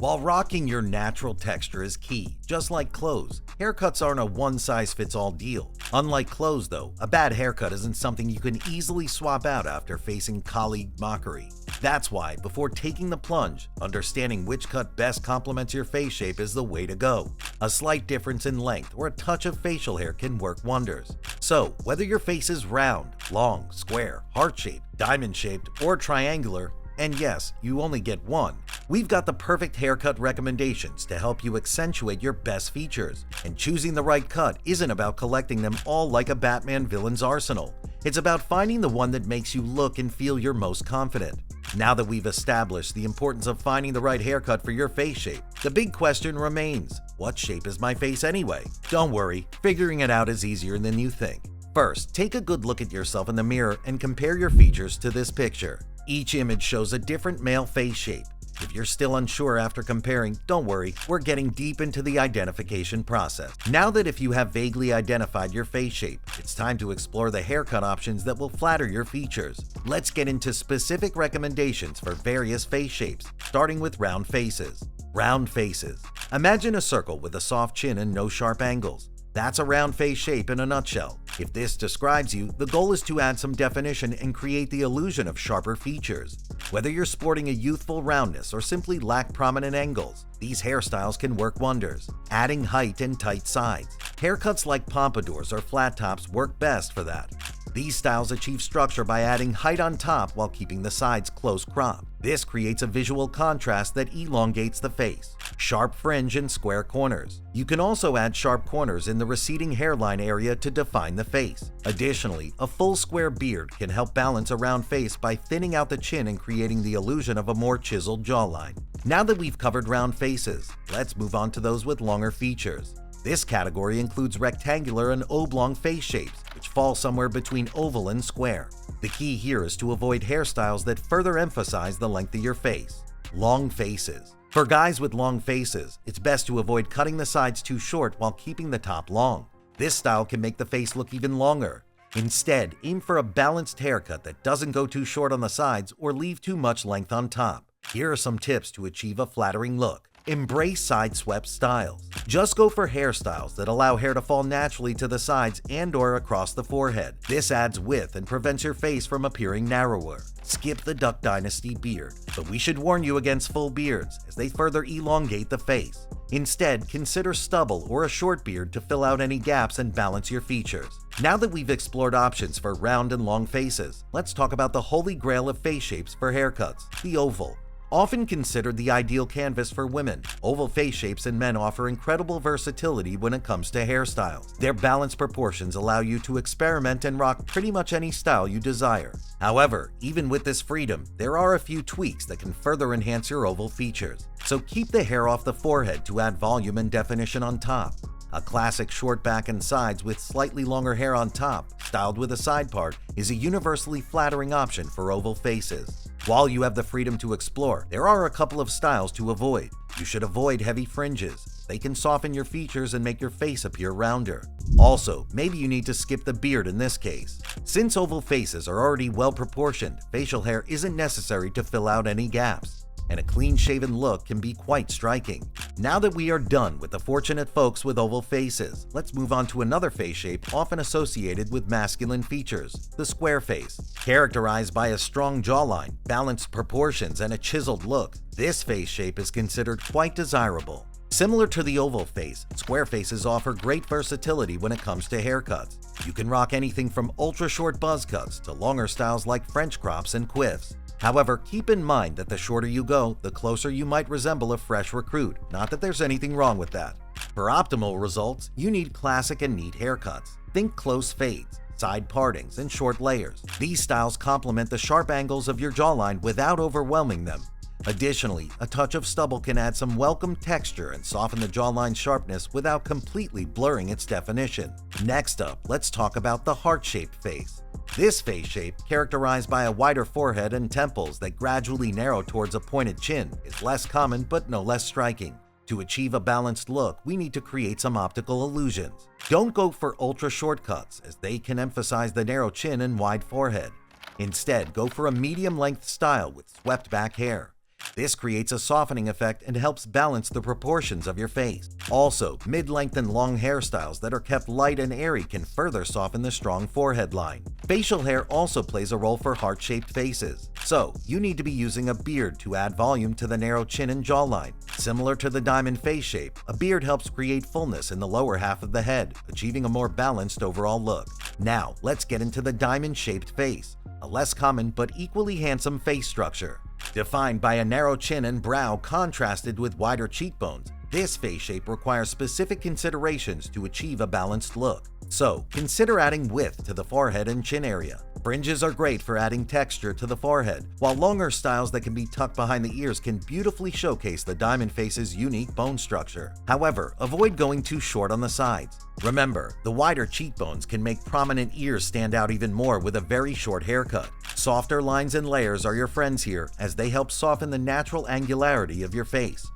While rocking your natural texture is key, just like clothes, haircuts aren't a one-size-fits-all deal. Unlike clothes though, a bad haircut isn't something you can easily swap out after facing colleague mockery. That's why, before taking the plunge, understanding which cut best complements your face shape is the way to go. A slight difference in length or a touch of facial hair can work wonders. So, whether your face is round, long, square, heart-shaped, diamond-shaped, or triangular, and yes, you only get one, we've got the perfect haircut recommendations to help you accentuate your best features. And choosing the right cut isn't about collecting them all like a Batman villain's arsenal. It's about finding the one that makes you look and feel your most confident. Now that we've established the importance of finding the right haircut for your face shape, the big question remains, what shape is my face anyway? Don't worry, figuring it out is easier than you think. First, take a good look at yourself in the mirror and compare your features to this picture. Each image shows a different male face shape. If you're still unsure after comparing, don't worry, we're getting deep into the identification process. Now that if you have vaguely identified your face shape, it's time to explore the haircut options that will flatter your features. Let's get into specific recommendations for various face shapes, starting with round faces. Round faces. Imagine a circle with a soft chin and no sharp angles. That's a round face shape in a nutshell. If this describes you, the goal is to add some definition and create the illusion of sharper features. Whether you're sporting a youthful roundness or simply lack prominent angles, these hairstyles can work wonders, adding height and tight sides. Haircuts like pompadours or flat tops work best for that. These styles achieve structure by adding height on top while keeping the sides close cropped. This creates a visual contrast that elongates the face. Sharp fringe and square corners. You can also add sharp corners in the receding hairline area to define the face. Additionally, a full square beard can help balance a round face by thinning out the chin and creating the illusion of a more chiseled jawline. Now that we've covered round faces, let's move on to those with longer features. This category includes rectangular and oblong face shapes, which fall somewhere between oval and square. The key here is to avoid hairstyles that further emphasize the length of your face. Long faces. For guys with long faces, it's best to avoid cutting the sides too short while keeping the top long. This style can make the face look even longer. Instead, aim for a balanced haircut that doesn't go too short on the sides or leave too much length on top. Here are some tips to achieve a flattering look. Embrace side-swept styles. Just go for hairstyles that allow hair to fall naturally to the sides and/or across the forehead. This adds width and prevents your face from appearing narrower. Skip the Duck Dynasty beard, but we should warn you against full beards as they further elongate the face. Instead, consider stubble or a short beard to fill out any gaps and balance your features. Now that we've explored options for round and long faces, let's talk about the holy grail of face shapes for haircuts, the oval. Often considered the ideal canvas for women, oval face shapes in men offer incredible versatility when it comes to hairstyles. Their balanced proportions allow you to experiment and rock pretty much any style you desire. However, even with this freedom, there are a few tweaks that can further enhance your oval features. So keep the hair off the forehead to add volume and definition on top. A classic short back and sides with slightly longer hair on top, styled with a side part, is a universally flattering option for oval faces. While you have the freedom to explore, there are a couple of styles to avoid. You should avoid heavy fringes. They can soften your features and make your face appear rounder. Also, maybe you need to skip the beard in this case. Since oval faces are already well proportioned, facial hair isn't necessary to fill out any gaps, and a clean-shaven look can be quite striking. Now that we are done with the fortunate folks with oval faces, let's move on to another face shape often associated with masculine features, the square face. Characterized by a strong jawline, balanced proportions, and a chiseled look, this face shape is considered quite desirable. Similar to the oval face, square faces offer great versatility when it comes to haircuts. You can rock anything from ultra-short buzz cuts to longer styles like French crops and quiffs. However, keep in mind that the shorter you go, the closer you might resemble a fresh recruit, not that there's anything wrong with that. For optimal results, you need classic and neat haircuts. Think close fades, side partings, and short layers. These styles complement the sharp angles of your jawline without overwhelming them. Additionally, a touch of stubble can add some welcome texture and soften the jawline sharpness without completely blurring its definition. Next up, let's talk about the heart-shaped face. This face shape, characterized by a wider forehead and temples that gradually narrow towards a pointed chin, is less common but no less striking. To achieve a balanced look, we need to create some optical illusions. Don't go for ultra short cuts, as they can emphasize the narrow chin and wide forehead. Instead, go for a medium-length style with swept back hair. This creates a softening effect and helps balance the proportions of your face. Also, mid-length and long hairstyles that are kept light and airy can further soften the strong forehead line. Facial hair also plays a role for heart-shaped faces. So, you need to be using a beard to add volume to the narrow chin and jawline. Similar to the diamond face shape, a beard helps create fullness in the lower half of the head, achieving a more balanced overall look. Now, let's get into the diamond-shaped face, a less common but equally handsome face structure. Defined by a narrow chin and brow contrasted with wider cheekbones, this face shape requires specific considerations to achieve a balanced look. So, consider adding width to the forehead and chin area. Fringes are great for adding texture to the forehead, while longer styles that can be tucked behind the ears can beautifully showcase the diamond face's unique bone structure. However, avoid going too short on the sides. Remember, the wider cheekbones can make prominent ears stand out even more with a very short haircut. Softer lines and layers are your friends here, as they help soften the natural angularity of your face.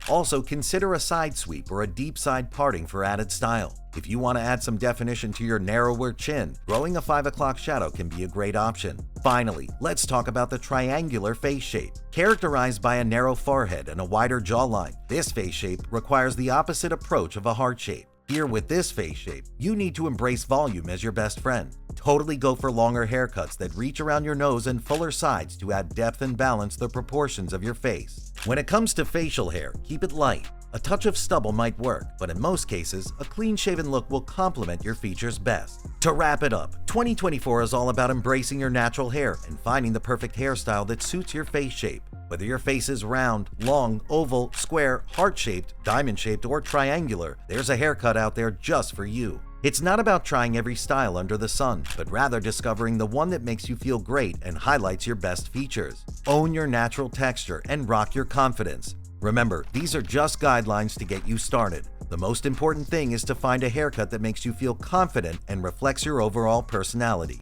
Also, consider a side sweep or a deep side parting for added style. If you want to add some definition to your narrower chin, growing a 5 o'clock shadow can be a great option. Finally, let's talk about the triangular face shape. Characterized by a narrow forehead and a wider jawline, this face shape requires the opposite approach of a heart shape. Here with this face shape, you need to embrace volume as your best friend. Totally go for longer haircuts that reach around your nose and fuller sides to add depth and balance the proportions of your face. When it comes to facial hair, keep it light. A touch of stubble might work, but in most cases, a clean-shaven look will complement your features best. To wrap it up, 2024 is all about embracing your natural hair and finding the perfect hairstyle that suits your face shape. Whether your face is round, long, oval, square, heart-shaped, diamond-shaped, or triangular, there's a haircut out there just for you. It's not about trying every style under the sun, but rather discovering the one that makes you feel great and highlights your best features. Own your natural texture and rock your confidence. Remember, these are just guidelines to get you started. The most important thing is to find a haircut that makes you feel confident and reflects your overall personality.